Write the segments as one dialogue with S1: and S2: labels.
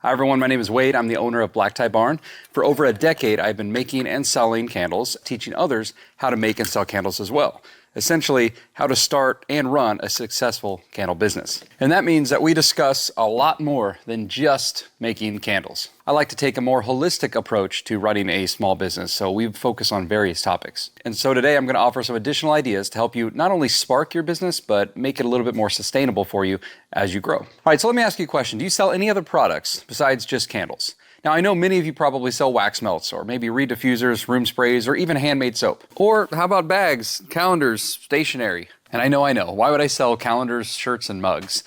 S1: Hi everyone, my name is Wade. I'm the owner of Black Tie Barn. For over a decade, I've been making and selling candles, teaching others how to make and sell candles as well. Essentially, how to start and run a successful candle business. And that means that we discuss a lot more than just making candles. I like to take a more holistic approach to running a small business, so we focus on various topics. And so today I'm going to offer some additional ideas to help you not only spark your business, but make it a little bit more sustainable for you as you grow. All right, so let me ask you a question. Do you sell any other products besides just candles? Now, I know many of you probably sell wax melts or maybe reed diffusers, room sprays, or even handmade soap. Or how about bags, calendars, stationery? And I know. Why would I sell calendars, shirts, and mugs?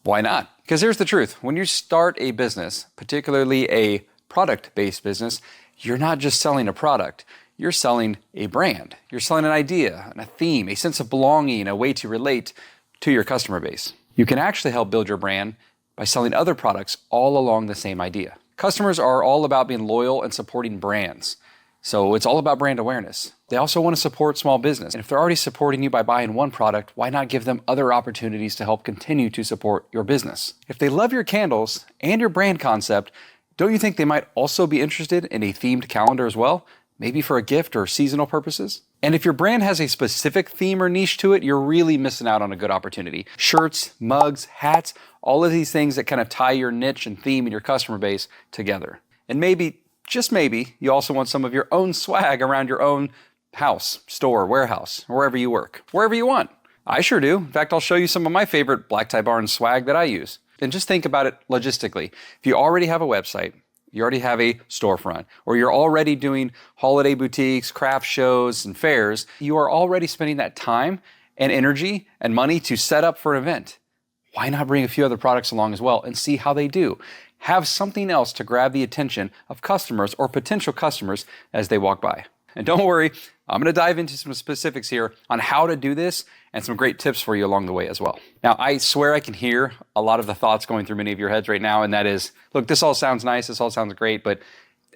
S1: Why not? Because here's the truth. When you start a business, particularly a product-based business, you're not just selling a product. You're selling a brand. You're selling an idea, a theme, a sense of belonging, a way to relate to your customer base. You can actually help build your brand by selling other products all along the same idea. Customers are all about being loyal and supporting brands. So it's all about brand awareness. They also want to support small business. And if they're already supporting you by buying one product, why not give them other opportunities to help continue to support your business? If they love your candles and your brand concept, don't you think they might also be interested in a themed calendar as well? Maybe for a gift or seasonal purposes? And if your brand has a specific theme or niche to it, you're really missing out on a good opportunity. Shirts, mugs, hats, all of these things that kind of tie your niche and theme and your customer base together. And maybe, just maybe, you also want some of your own swag around your own house, store, warehouse, or wherever you work, wherever you want. I sure do. In fact, I'll show you some of my favorite Black Tie Barn swag that I use. And just think about it logistically. If you already have a website, you already have a storefront, or you're already doing holiday boutiques, craft shows, and fairs, you are already spending that time and energy and money to set up for an event. Why not bring a few other products along as well and see how they do? Have something else to grab the attention of customers or potential customers as they walk by. And don't worry, I'm going to dive into some specifics here on how to do this and some great tips for you along the way as well. Now, I swear I can hear a lot of the thoughts going through many of your heads right now, and that is, look, this all sounds nice, this all sounds great, but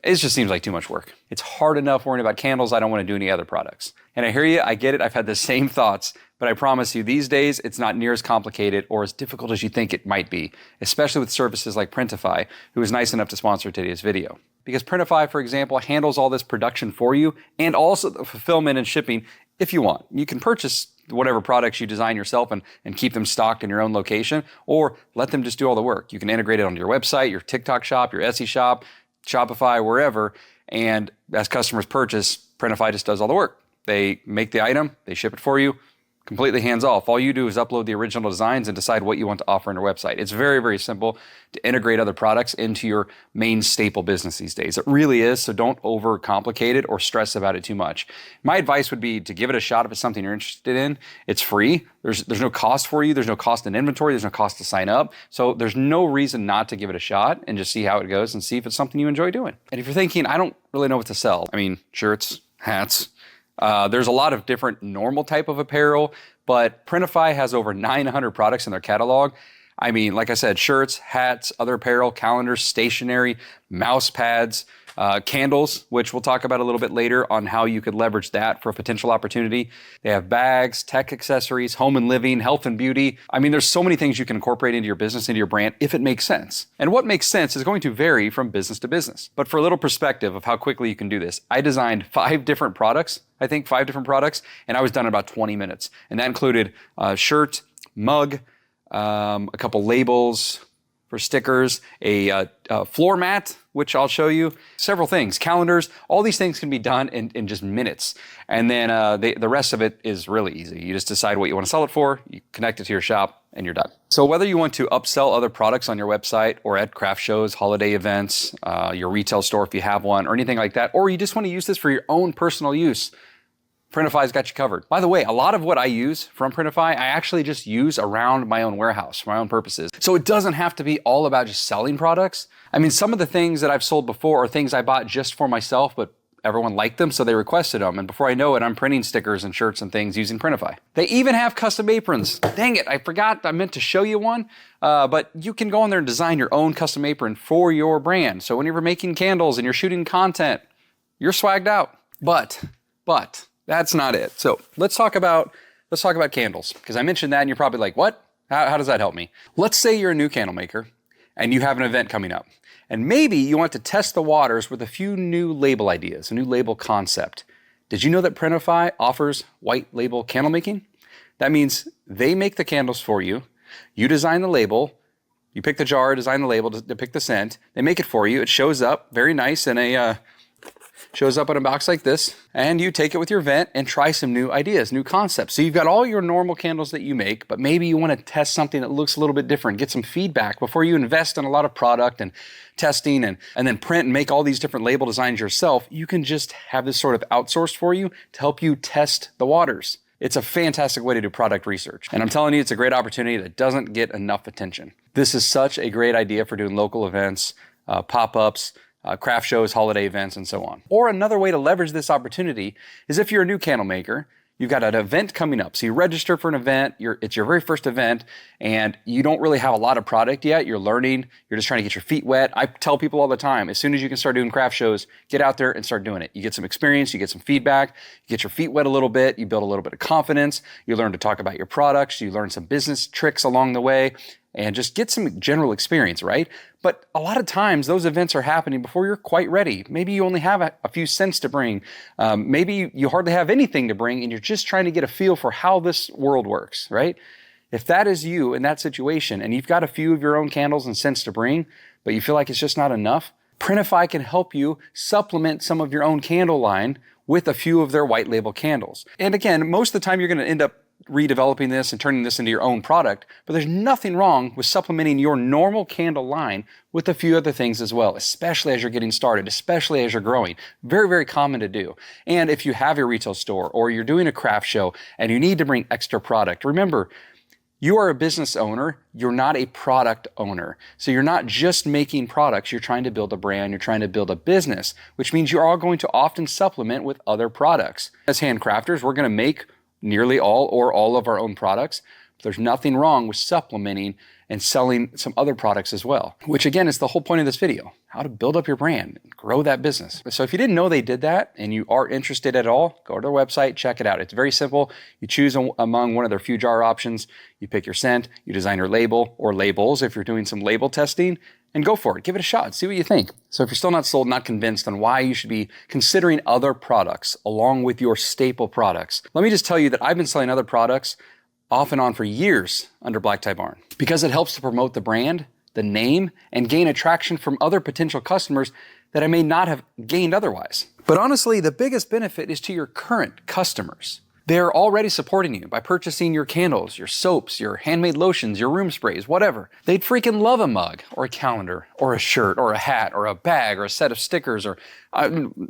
S1: it just seems like too much work. It's hard enough worrying about candles, I don't want to do any other products. And I hear you, I get it, I've had the same thoughts, but I promise you these days it's not near as complicated or as difficult as you think it might be, especially with services like Printify, who is nice enough to sponsor today's video. Because Printify, for example, handles all this production for you and also the fulfillment and shipping if you want. You can purchase whatever products you design yourself and keep them stocked in your own location, or let them just do all the work. You can integrate it onto your website, your TikTok shop, your Etsy shop, Shopify, wherever, and as customers purchase, Printify just does all the work. They make the item, they ship it for you, completely hands off. All you do is upload the original designs and decide what you want to offer on your website. It's very, very simple to integrate other products into your main staple business these days. It really is, so don't overcomplicate it or stress about it too much. My advice would be to give it a shot if it's something you're interested in. It's free. There's no cost for you. There's no cost in inventory. There's no cost to sign up. So there's no reason not to give it a shot and just see how it goes and see if it's something you enjoy doing. And if you're thinking, I don't really know what to sell, I mean, shirts, hats, there's a lot of different normal type of apparel, but Printify has over 900 products in their catalog. I mean, like I said, shirts, hats, other apparel, calendars, stationery, mouse pads, candles, which we'll talk about a little bit later on how you could leverage that for a potential opportunity. They have bags, tech accessories, home and living, health and beauty. I mean, there's so many things you can incorporate into your business, into your brand, if it makes sense. And what makes sense is going to vary from business to business. But for a little perspective of how quickly you can do this, I designed 5 different products, and I was done in about 20 minutes. And that included a shirt, mug, a couple labels for stickers, a floor mat, which I'll show you, several things, calendars, all these things can be done in just minutes. And then the rest of it is really easy. You just decide what you want to sell it for, you connect it to your shop, and you're done. So whether you want to upsell other products on your website or at craft shows, holiday events, your retail store if you have one, or anything like that, or you just want to use this for your own personal use, Printify's got you covered. By the way, a lot of what I use from Printify, I actually just use around my own warehouse, for my own purposes. So it doesn't have to be all about just selling products. I mean, some of the things that I've sold before are things I bought just for myself, but everyone liked them, so they requested them. And before I know it, I'm printing stickers and shirts and things using Printify. They even have custom aprons. Dang it, I forgot, I meant to show you one. But you can go on there and design your own custom apron for your brand. So when you're making candles and you're shooting content, you're swagged out. But that's not it. So let's talk about candles, because I mentioned that and you're probably like, what? How does that help me? Let's say you're a new candle maker and you have an event coming up. And maybe you want to test the waters with a few new label ideas, a new label concept. Did you know that Printify offers white label candle making? That means they make the candles for you. You design the label. You pick the jar, design the label, to pick the scent. They make it for you. It shows up very nice in a box like this, and you take it with your event and try some new ideas, new concepts. So you've got all your normal candles that you make, but maybe you want to test something that looks a little bit different, get some feedback before you invest in a lot of product and testing and then print and make all these different label designs yourself. You can just have this sort of outsourced for you to help you test the waters. It's a fantastic way to do product research. And I'm telling you, it's a great opportunity that doesn't get enough attention. This is such a great idea for doing local events, pop-ups, craft shows, holiday events, and so on. Or another way to leverage this opportunity is if you're a new candle maker, you've got an event coming up. So you register for an event, it's your very first event, and you don't really have a lot of product yet. You're learning, you're just trying to get your feet wet. I tell people all the time, as soon as you can start doing craft shows, get out there and start doing it. You get some experience, you get some feedback, you get your feet wet a little bit, you build a little bit of confidence, you learn to talk about your products, you learn some business tricks along the way, and just get some general experience, right? But a lot of times those events are happening before you're quite ready. Maybe you only have a few cents to bring. Maybe you hardly have anything to bring and you're just trying to get a feel for how this world works, right? If that is you in that situation and you've got a few of your own candles and scents to bring, but you feel like it's just not enough, Printify can help you supplement some of your own candle line with a few of their white label candles. And again, most of the time you're going to end up redeveloping this and turning this into your own product, but there's nothing wrong with supplementing your normal candle line with a few other things as well, especially as you're getting started, especially as you're growing. Very, very common to do. And if you have your retail store or you're doing a craft show and you need to bring extra product, remember, you are a business owner, you're not a product owner. So you're not just making products, you're trying to build a brand, you're trying to build a business, which means you are going to often supplement with other products. As handcrafters, we're going to make nearly all or all of our own products. There's nothing wrong with supplementing and selling some other products as well, which again is the whole point of this video, how to build up your brand and grow that business. So if you didn't know they did that and you are interested at all, go to their website, check it out. It's very simple. You choose among one of their few jar options, you pick your scent, you design your label or labels if you're doing some label testing, and go for it. Give it a shot. See what you think. So if you're still not sold, not convinced on why you should be considering other products along with your staple products, let me just tell you that I've been selling other products off and on for years under Black Tie Barn because it helps to promote the brand, the name, and gain attraction from other potential customers that I may not have gained otherwise. But honestly, the biggest benefit is to your current customers. They're already supporting you by purchasing your candles, your soaps, your handmade lotions, your room sprays, whatever. They'd freaking love a mug or a calendar or a shirt or a hat or a bag or a set of stickers or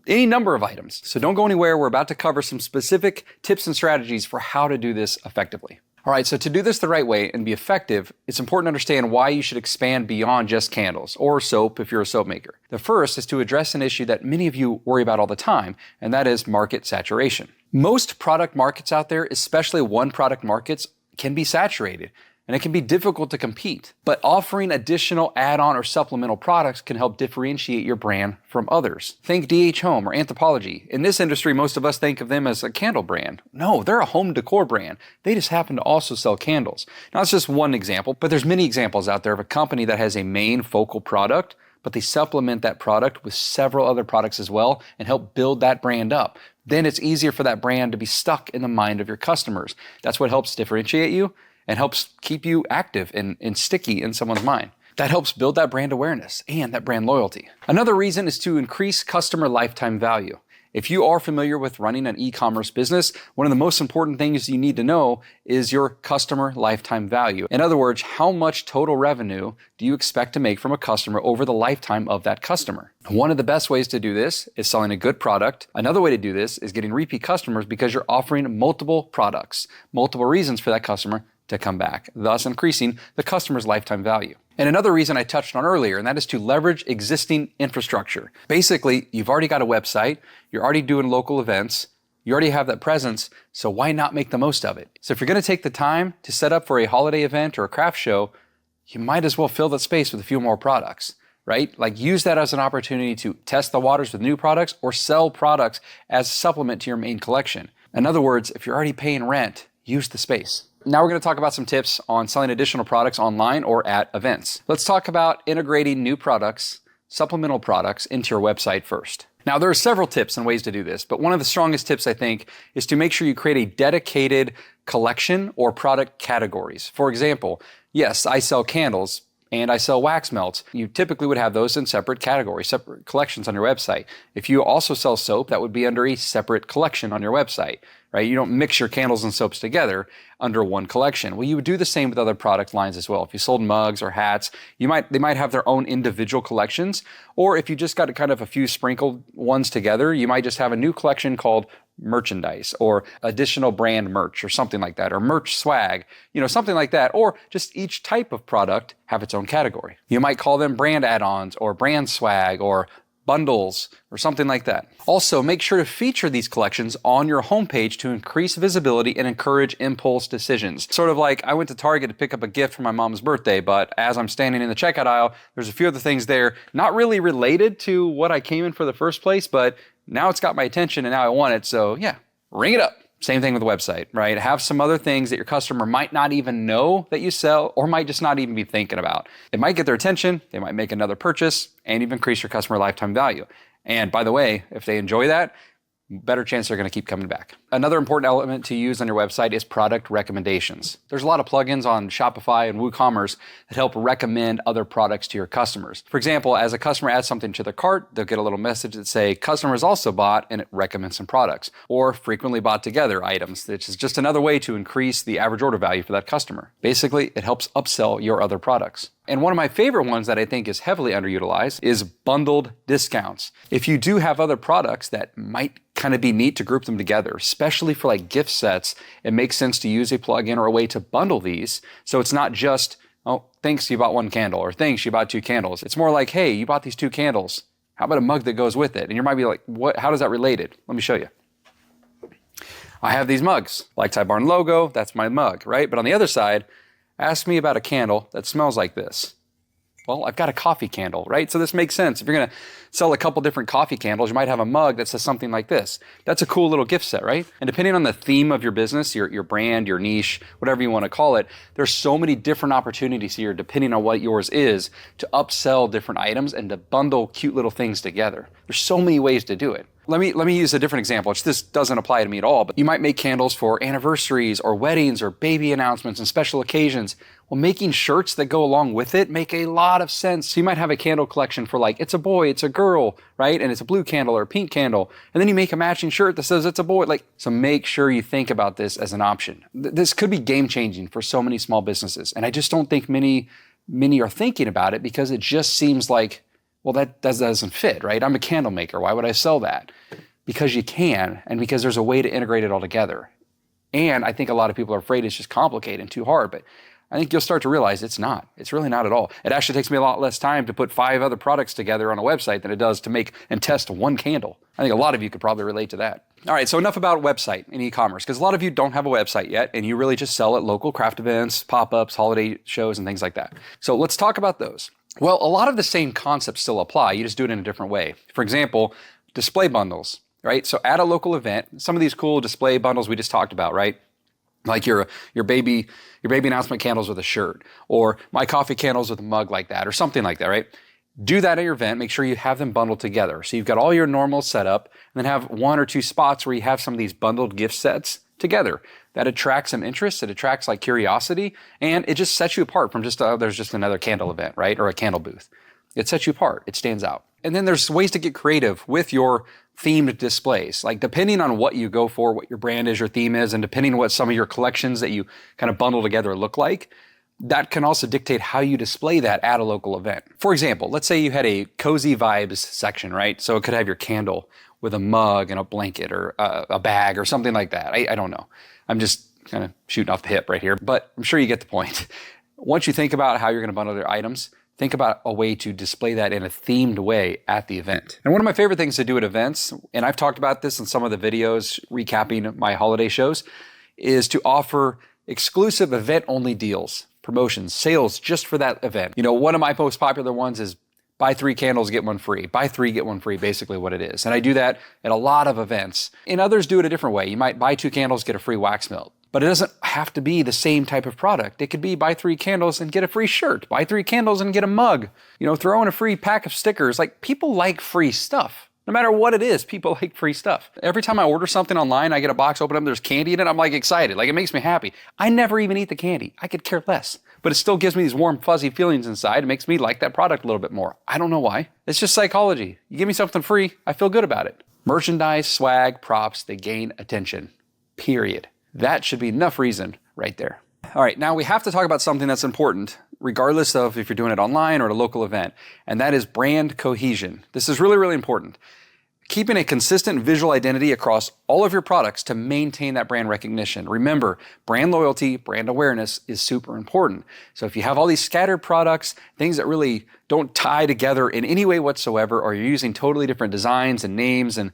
S1: any number of items. So don't go anywhere. We're about to cover some specific tips and strategies for how to do this effectively. All right, so to do this the right way and be effective, it's important to understand why you should expand beyond just candles or soap if you're a soap maker. The first is to address an issue that many of you worry about all the time, and that is market saturation. Most product markets out there, especially one product markets, can be saturated and it can be difficult to compete. But offering additional add-on or supplemental products can help differentiate your brand from others. Think DH Home or Anthropologie. In this industry, most of us think of them as a candle brand. No, they're a home decor brand. They just happen to also sell candles. Now, that's just one example, but there's many examples out there of a company that has a main focal product, but they supplement that product with several other products as well and help build that brand up. Then it's easier for that brand to be stuck in the mind of your customers. That's what helps differentiate you and helps keep you active and sticky in someone's mind. That helps build that brand awareness and that brand loyalty. Another reason is to increase customer lifetime value. If you are familiar with running an e-commerce business, one of the most important things you need to know is your customer lifetime value. In other words, how much total revenue do you expect to make from a customer over the lifetime of that customer? One of the best ways to do this is selling a good product. Another way to do this is getting repeat customers because you're offering multiple products, multiple reasons for that customer to come back, thus increasing the customer's lifetime value. And another reason I touched on earlier, and that is to leverage existing infrastructure. Basically, you've already got a website, you're already doing local events, you already have that presence, so why not make the most of it? So if you're gonna take the time to set up for a holiday event or a craft show, you might as well fill that space with a few more products, right? Like use that as an opportunity to test the waters with new products or sell products as a supplement to your main collection. In other words, if you're already paying rent, use the space. Now we're going to talk about some tips on selling additional products online or at events. Let's talk about integrating new products, supplemental products into your website first. Now, there are several tips and ways to do this, but one of the strongest tips, I think, is to make sure you create a dedicated collection or product categories. For example, yes, I sell candles and I sell wax melts. You typically would have those in separate categories, separate collections on your website. If you also sell soap, that would be under a separate collection on your website, right? You don't mix your candles and soaps together under one collection. Well, you would do the same with other product lines as well. If you sold mugs or hats, they might have their own individual collections. Or if you just got kind of a few sprinkled ones together, you might just have a new collection called merchandise or additional brand merch or something like that, or merch swag, something like that, or just each type of product have its own category. You might call them brand add-ons or brand swag or bundles or something like that. Also, make sure to feature these collections on your homepage to increase visibility and encourage impulse decisions. Sort of like I went to Target to pick up a gift for my mom's birthday, but as I'm standing in the checkout aisle, there's a few other things there, not really related to what I came in for the first place, but now it's got my attention and now I want it. So yeah, ring it up. Same thing with the website, right? Have some other things that your customer might not even know that you sell or might just not even be thinking about. It might get their attention, they might make another purchase, and even increase your customer lifetime value. And by the way, if they enjoy that, better chance they're going to keep coming back. Another important element to use on your website is product recommendations. There's a lot of plugins on Shopify and WooCommerce that help recommend other products to your customers. For example, as a customer adds something to their cart, they'll get a little message that say, customers also bought, and it recommends some products, or frequently bought together items, which is just another way to increase the average order value for that customer. Basically, it helps upsell your other products. And one of my favorite ones that I think is heavily underutilized is bundled discounts. If you do have other products that might kind of be neat to group them together, especially for like gift sets, it makes sense to use a plugin or a way to bundle these. So it's not just, oh, thanks, you bought one candle, or thanks, you bought two candles. It's more like, hey, you bought these two candles. How about a mug that goes with it? And you might be like, what? How does that related? Let me show you. I have these mugs, Black Tie Barn logo, that's my mug, right? But on the other side, ask me about a candle that smells like this. Well, I've got a coffee candle, right? So this makes sense. If you're going to sell a couple different coffee candles, you might have a mug that says something like this. That's a cool little gift set, right? And depending on the theme of your business, your brand, your niche, whatever you want to call it, there's so many different opportunities here, depending on what yours is, to upsell different items and to bundle cute little things together. There's so many ways to do it. Let me use a different example, which this doesn't apply to me at all, but you might make candles for anniversaries or weddings or baby announcements and special occasions. Well, making shirts that go along with it make a lot of sense. So you might have a candle collection for like, it's a boy, it's a girl, right? And it's a blue candle or a pink candle. And then you make a matching shirt that says it's a boy. So make sure you think about this as an option. This could be game changing for so many small businesses. And I just don't think many are thinking about it because it just seems like, well, that doesn't fit, right? I'm a candle maker. Why would I sell that? Because you can, and because there's a way to integrate it all together. And I think a lot of people are afraid it's just complicated and too hard, but I think you'll start to realize it's not. It's really not at all. It actually takes me a lot less time to put 5 other products together on a website than it does to make and test one candle. I think a lot of you could probably relate to that. All right, so enough about website and e-commerce, because a lot of you don't have a website yet, and you really just sell at local craft events, pop-ups, holiday shows, and things like that. So let's talk about those. Well, a lot of the same concepts still apply. You just do it in a different way. For example, display bundles, right? So at a local event, some of these cool display bundles we just talked about, right? Like your baby announcement candles with a shirt, or my coffee candles with a mug like that, or something like that, right? Do that at your event. Make sure you have them bundled together. So you've got all your normal setup, and then have 1 or 2 spots where you have some of these bundled gift sets together. That attracts some interest, it attracts like curiosity, and it just sets you apart from just, there's just another candle event, right? Or a candle booth. It sets you apart, it stands out. And then there's ways to get creative with your themed displays. Like depending on what you go for, what your brand is, your theme is, and depending on what some of your collections that you kind of bundle together look like, that can also dictate how you display that at a local event. For example, let's say you had a cozy vibes section, right? So it could have your candle with a mug and a blanket or a bag or something like that. I don't know. I'm just kind of shooting off the hip right here, but I'm sure you get the point. Once you think about how you're going to bundle your items, think about a way to display that in a themed way at the event. And one of my favorite things to do at events, and I've talked about this in some of the videos recapping my holiday shows, is to offer exclusive event-only deals, promotions, sales just for that event. One of my most popular ones is buy 3 candles, get 1 free. Buy 3, get 1 free, basically what it is. And I do that at a lot of events. And others do it a different way. You might buy 2 candles, get a free wax melt. But it doesn't have to be the same type of product. It could be buy 3 candles and get a free shirt, buy 3 candles and get a mug, throw in a free pack of stickers. Like, people like free stuff. No matter what it is, people like free stuff. Every time I order something online, I get a box, open up, there's candy in it, I'm like excited. Like, it makes me happy. I never even eat the candy. I could care less. But it still gives me these warm, fuzzy feelings inside. It makes me like that product a little bit more. I don't know why. It's just psychology. You give me something free, I feel good about it. Merchandise, swag, props, they gain attention. Period. That should be enough reason right there. All right, now we have to talk about something that's important, regardless of if you're doing it online or at a local event, and that is brand cohesion. This is really, really important. Keeping a consistent visual identity across all of your products to maintain that brand recognition. Remember, brand loyalty, brand awareness is super important. So if you have all these scattered products, things that really don't tie together in any way whatsoever, or you're using totally different designs and names, and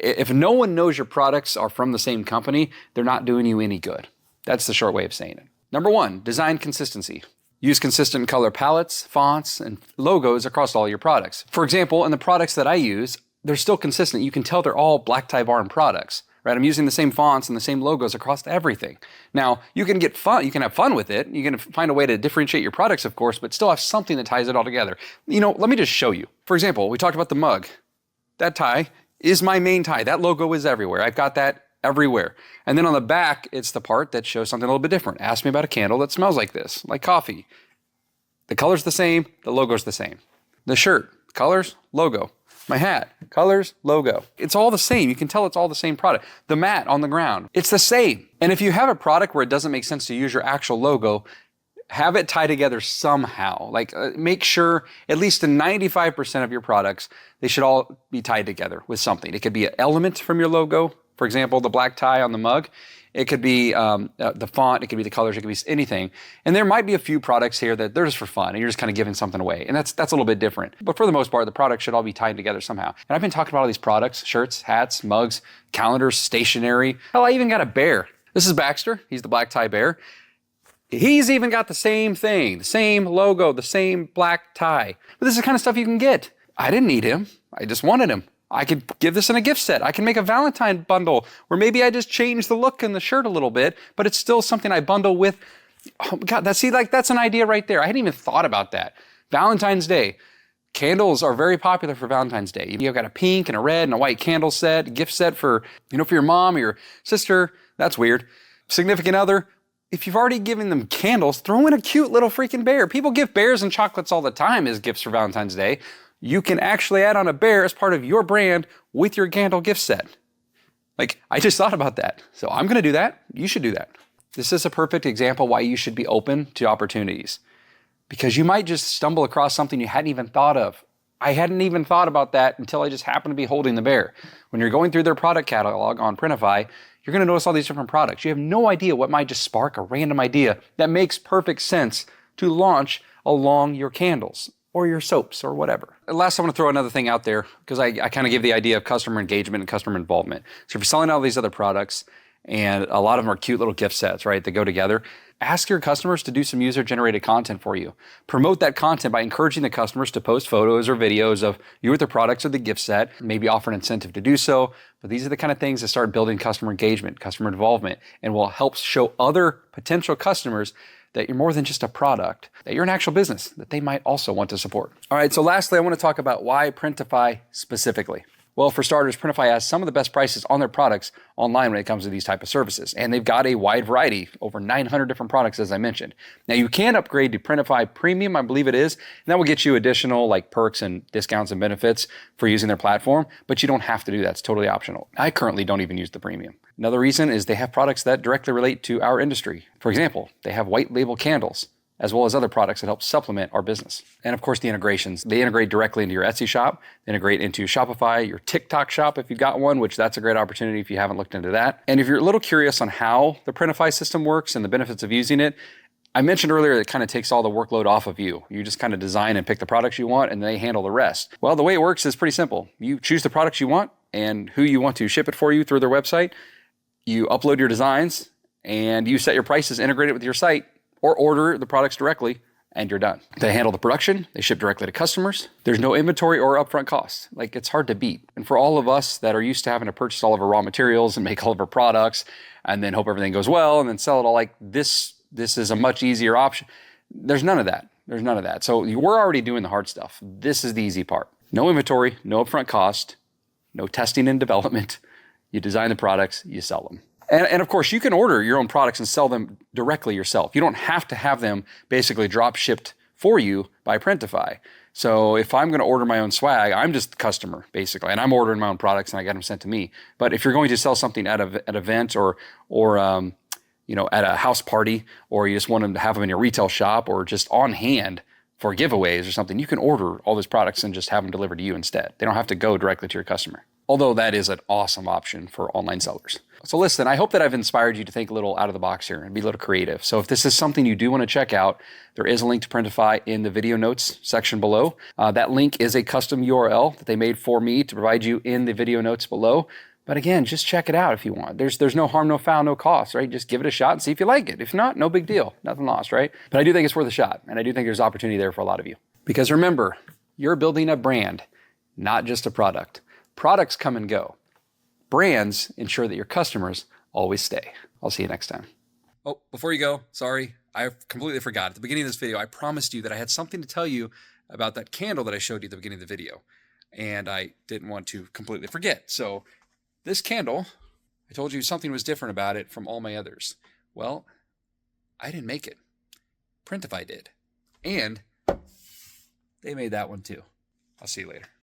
S1: if no one knows your products are from the same company, they're not doing you any good. That's the short way of saying it. Number 1, design consistency. Use consistent color palettes, fonts, and logos across all your products. For example, in the products that I use, they're still consistent. You can tell they're all Black Tie Barn products, right? I'm using the same fonts and the same logos across everything. Now, you can have fun with it. You can find a way to differentiate your products, of course, but still have something that ties it all together. Let me just show you. For example, we talked about the mug. That tie is my main tie. That logo is everywhere. I've got that everywhere. And then on the back, it's the part that shows something a little bit different. Ask me about a candle that smells like this, like coffee. The color's the same, the logo's the same. The shirt, colors, logo. My hat, colors, logo. It's all the same. You can tell it's all the same product. The mat on the ground, it's the same. And if you have a product where it doesn't make sense to use your actual logo, have it tie together somehow. Make sure at least in 95% of your products, they should all be tied together with something. It could be an element from your logo. For example, the black tie on the mug. It could be the font. It could be the colors. It could be anything. And there might be a few products here that they're just for fun and you're just kind of giving something away. And that's a little bit different. But for the most part, the products should all be tied together somehow. And I've been talking about all these products, shirts, hats, mugs, calendars, stationery. Hell, I even got a bear. This is Baxter. He's the black tie bear. He's even got the same thing, the same logo, the same black tie. But this is the kind of stuff you can get. I didn't need him. I just wanted him. I could give this in a gift set. I can make a Valentine bundle where maybe I just change the look in the shirt a little bit, but it's still something I bundle with. Oh God, that's an idea right there. I hadn't even thought about that. Valentine's Day. Candles are very popular for Valentine's Day. You've got a pink and a red and a white candle set, a gift set for your mom or your sister. That's weird. Significant other. If you've already given them candles, throw in a cute little freaking bear. People give bears and chocolates all the time as gifts for Valentine's Day. You can actually add on a bear as part of your brand with your candle gift set. I just thought about that. So I'm going to do that. You should do that. This is a perfect example why you should be open to opportunities. Because you might just stumble across something you hadn't even thought of. I hadn't even thought about that until I just happened to be holding the bear. When you're going through their product catalog on Printify, you're going to notice all these different products. You have no idea what might just spark a random idea that makes perfect sense to launch along your candles or your soaps or whatever. And last, I want to throw another thing out there because I kind of give the idea of customer engagement and customer involvement. So if you're selling all these other products, and a lot of them are cute little gift sets, right? That go together. Ask your customers to do some user-generated content for you. Promote that content by encouraging the customers to post photos or videos of you with their products or the gift set, maybe offer an incentive to do so. But these are the kind of things that start building customer engagement, customer involvement, and will help show other potential customers that you're more than just a product, that you're an actual business that they might also want to support. All right, so lastly, I want to talk about why Printify specifically. Well, for starters, Printify has some of the best prices on their products online when it comes to these type of services. And they've got a wide variety, over 900 different products, as I mentioned. Now, you can upgrade to Printify Premium, I believe it is, and that will get you additional perks and discounts and benefits for using their platform, but you don't have to do that. It's totally optional. I currently don't even use the Premium. Another reason is they have products that directly relate to our industry. For example, they have white label candles, as well as other products that help supplement our business. And of course, the integrations. They integrate directly into your Etsy shop, they integrate into Shopify, your TikTok shop if you've got one, which that's a great opportunity if you haven't looked into that. And if you're a little curious on how the Printify system works and the benefits of using it, I mentioned earlier that it kind of takes all the workload off of you. You just kind of design and pick the products you want and they handle the rest. Well, the way it works is pretty simple. You choose the products you want and who you want to ship it for you through their website. You upload your designs and you set your prices, integrate it with your site, or order the products directly and you're done. They handle the production, they ship directly to customers. There's no inventory or upfront costs. Like, it's hard to beat. And for all of us that are used to having to purchase all of our raw materials and make all of our products and then hope everything goes well and then sell it all, like this is a much easier option. There's none of that. There's none of that. So we're already doing the hard stuff. This is the easy part. No inventory, no upfront cost, no testing and development. You design the products, you sell them. And of course, you can order your own products and sell them directly yourself. You don't have to have them basically drop shipped for you by Printify. So if I'm going to order my own swag, I'm just the customer basically, and I'm ordering my own products and I get them sent to me. But if you're going to sell something at an event or at a house party, or you just want them to have them in your retail shop or just on hand for giveaways or something, you can order all those products and just have them delivered to you instead. They don't have to go directly to your customer. Although that is an awesome option for online sellers. So listen, I hope that I've inspired you to think a little out of the box here and be a little creative. So if this is something you do want to check out, there is a link to Printify in the video notes section below. That link is a custom URL that they made for me to provide you in the video notes below. But again, just check it out if you want. There's no harm, no foul, no cost, right? Just give it a shot and see if you like it. If not, no big deal. Nothing lost, right? But I do think it's worth a shot. And I do think there's opportunity there for a lot of you. Because remember, you're building a brand, not just a product. Products come and go. Brands ensure that your customers always stay. I'll see you next time. Oh, before you go, sorry, I completely forgot. At the beginning of this video, I promised you that I had something to tell you about that candle that I showed you at the beginning of the video. And I didn't want to completely forget. So this candle, I told you something was different about it from all my others. Well, I didn't make it. Printify did. And they made that one too. I'll see you later.